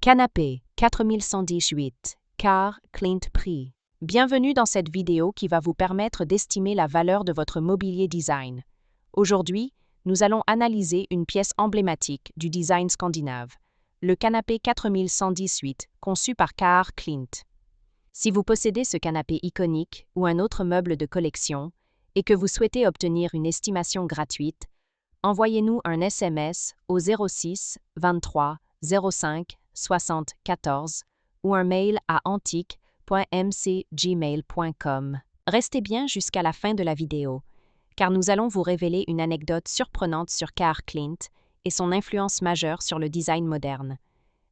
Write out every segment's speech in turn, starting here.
Canapé 4118, Carr Clint Prix. Bienvenue dans cette vidéo qui va vous permettre d'estimer la valeur de votre mobilier design. Aujourd'hui, nous allons analyser une pièce emblématique du design scandinave, le canapé 4118, conçu par Carr Clint. Si vous possédez ce canapé iconique ou un autre meuble de collection et que vous souhaitez obtenir une estimation gratuite, envoyez-nous un SMS au 06 23 05 60 14 ou un mail à antique.mcgmail.com. Restez bien jusqu'à la fin de la vidéo, car nous allons vous révéler une anecdote surprenante sur Carr Clint et son influence majeure sur le design moderne.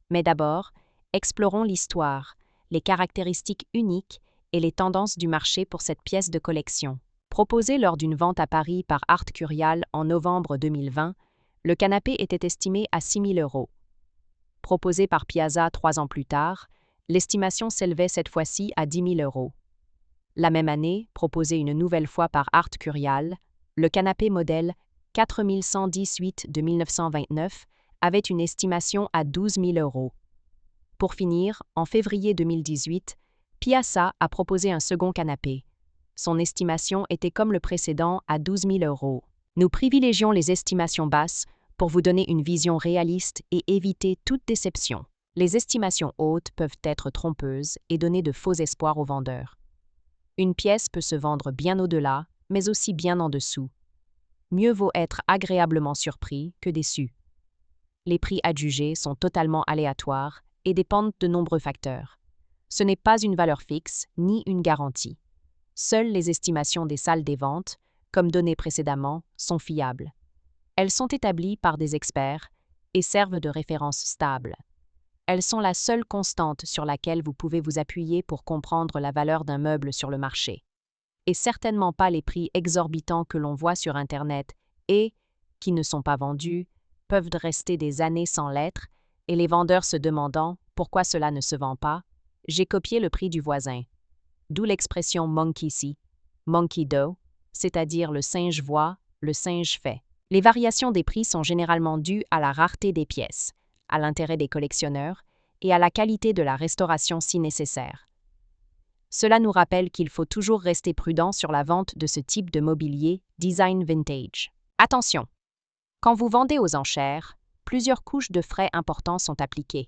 Mais d'abord, explorons l'histoire, les caractéristiques uniques et les tendances du marché pour cette pièce de collection. Proposé lors d'une vente à Paris par Art Curial en novembre 2020, le canapé était estimé à 6 000 €. Proposé par Piazza 3 ans plus tard, l'estimation s'élevait cette fois-ci à 10 000 €. La même année, proposé une nouvelle fois par Art Curial, le canapé modèle 4118 de 1929 avait une estimation à 12 000 €. Pour finir, en février 2018, Piazza a proposé un second canapé. Son estimation était comme le précédent à 12 000 €. Nous privilégions les estimations basses pour vous donner une vision réaliste et éviter toute déception. Les estimations hautes peuvent être trompeuses et donner de faux espoirs aux vendeurs. Une pièce peut se vendre bien au-delà, mais aussi bien en dessous. Mieux vaut être agréablement surpris que déçu. Les prix adjugés sont totalement aléatoires et dépendent de nombreux facteurs. Ce n'est pas une valeur fixe ni une garantie. Seules les estimations des salles des ventes, comme donné précédemment, sont fiables. Elles sont établies par des experts et servent de référence stable. Elles sont la seule constante sur laquelle vous pouvez vous appuyer pour comprendre la valeur d'un meuble sur le marché. Et certainement pas les prix exorbitants que l'on voit sur Internet et, qui ne sont pas vendus, peuvent rester des années sans l'être, et les vendeurs se demandant pourquoi cela ne se vend pas. J'ai copié le prix du voisin. D'où l'expression monkey see, monkey do, c'est-à-dire le singe voit, le singe fait. Les variations des prix sont généralement dues à la rareté des pièces, à l'intérêt des collectionneurs et à la qualité de la restauration si nécessaire. Cela nous rappelle qu'il faut toujours rester prudent sur la vente de ce type de mobilier design vintage. Attention! Quand vous vendez aux enchères, plusieurs couches de frais importants sont appliquées.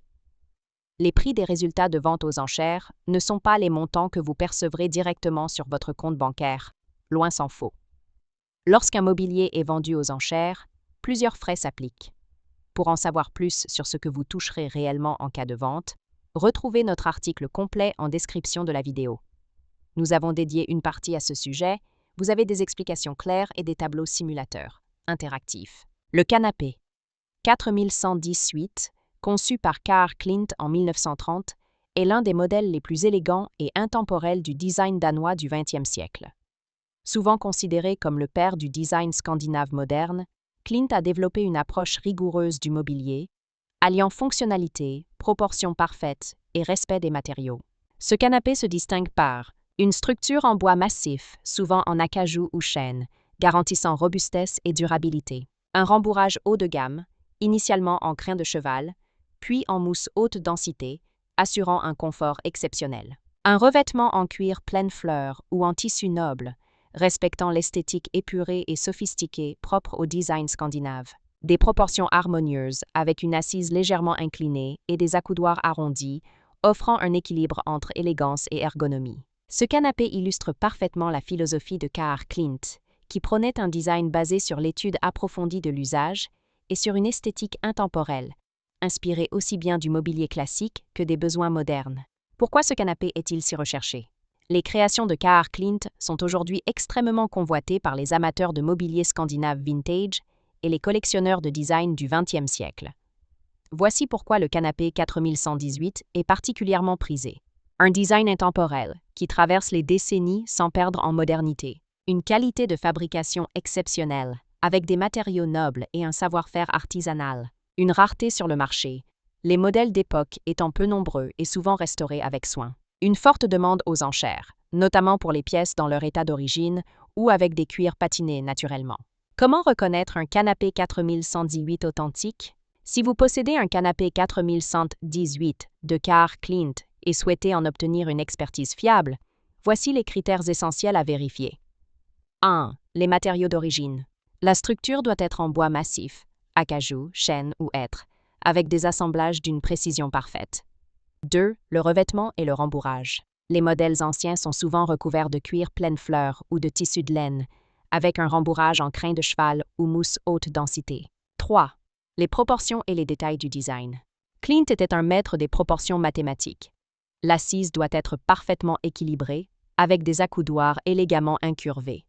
Les prix des résultats de vente aux enchères ne sont pas les montants que vous percevrez directement sur votre compte bancaire, loin s'en faut. Lorsqu'un mobilier est vendu aux enchères, plusieurs frais s'appliquent. Pour en savoir plus sur ce que vous toucherez réellement en cas de vente, retrouvez notre article complet en description de la vidéo. Nous avons dédié une partie à ce sujet. Vous avez des explications claires et des tableaux simulateurs interactifs. Le canapé 4118, conçu par Carr Clint en 1930, est l'un des modèles les plus élégants et intemporels du design danois du XXe siècle. Souvent considéré comme le père du design scandinave moderne, Clint a développé une approche rigoureuse du mobilier, alliant fonctionnalité, proportions parfaites et respect des matériaux. Ce canapé se distingue par une structure en bois massif, souvent en acajou ou chêne, garantissant robustesse et durabilité. Un rembourrage haut de gamme, initialement en crin de cheval, puis en mousse haute densité, assurant un confort exceptionnel. Un revêtement en cuir pleine fleur ou en tissu noble, respectant l'esthétique épurée et sophistiquée propre au design scandinave. Des proportions harmonieuses avec une assise légèrement inclinée et des accoudoirs arrondis, offrant un équilibre entre élégance et ergonomie. Ce canapé illustre parfaitement la philosophie de Carr Clint, qui prônait un design basé sur l'étude approfondie de l'usage et sur une esthétique intemporelle, inspirée aussi bien du mobilier classique que des besoins modernes. Pourquoi ce canapé est-il si recherché? Les créations de Carr Clint sont aujourd'hui extrêmement convoitées par les amateurs de mobilier scandinave vintage et les collectionneurs de design du XXe siècle. Voici pourquoi le canapé 4118 est particulièrement prisé. Un design intemporel qui traverse les décennies sans perdre en modernité. Une qualité de fabrication exceptionnelle, avec des matériaux nobles et un savoir-faire artisanal. Une rareté sur le marché, les modèles d'époque étant peu nombreux et souvent restaurés avec soin. Une forte demande aux enchères, notamment pour les pièces dans leur état d'origine ou avec des cuirs patinés naturellement. Comment reconnaître un canapé 4118 authentique? Si vous possédez un canapé 4118 de Carr Clint et souhaitez en obtenir une expertise fiable, voici les critères essentiels à vérifier. 1. Les matériaux d'origine. La structure doit être en bois massif, acajou, chêne ou hêtre, avec des assemblages d'une précision parfaite. 2. Le revêtement et le rembourrage. Les modèles anciens sont souvent recouverts de cuir pleine fleur ou de tissu de laine, avec un rembourrage en crin de cheval ou mousse haute densité. 3. Les proportions et les détails du design. Clint était un maître des proportions mathématiques. L'assise doit être parfaitement équilibrée, avec des accoudoirs élégamment incurvés.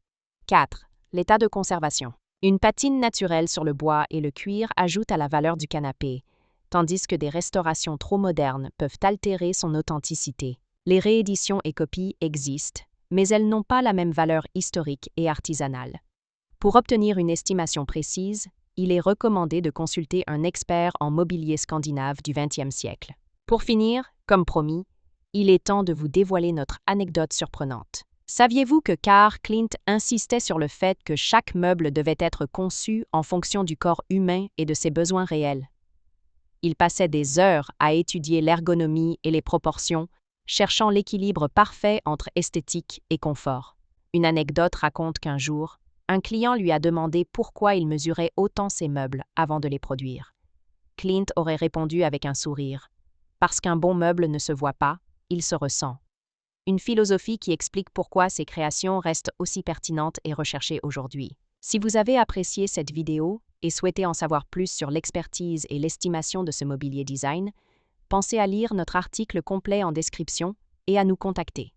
4. L'état de conservation. Une patine naturelle sur le bois et le cuir ajoute à la valeur du canapé, tandis que des restaurations trop modernes peuvent altérer son authenticité. Les rééditions et copies existent, mais elles n'ont pas la même valeur historique et artisanale. Pour obtenir une estimation précise, il est recommandé de consulter un expert en mobilier scandinave du XXe siècle. Pour finir, comme promis, il est temps de vous dévoiler notre anecdote surprenante. Saviez-vous que Carr Clint insistait sur le fait que chaque meuble devait être conçu en fonction du corps humain et de ses besoins réels? Il passait des heures à étudier l'ergonomie et les proportions, cherchant l'équilibre parfait entre esthétique et confort. Une anecdote raconte qu'un jour, un client lui a demandé pourquoi il mesurait autant ses meubles avant de les produire. Clint aurait répondu avec un sourire: « Parce qu'un bon meuble ne se voit pas, il se ressent. » Une philosophie qui explique pourquoi ces créations restent aussi pertinentes et recherchées aujourd'hui. Si vous avez apprécié cette vidéo et souhaitez en savoir plus sur l'expertise et l'estimation de ce mobilier design, pensez à lire notre article complet en description et à nous contacter.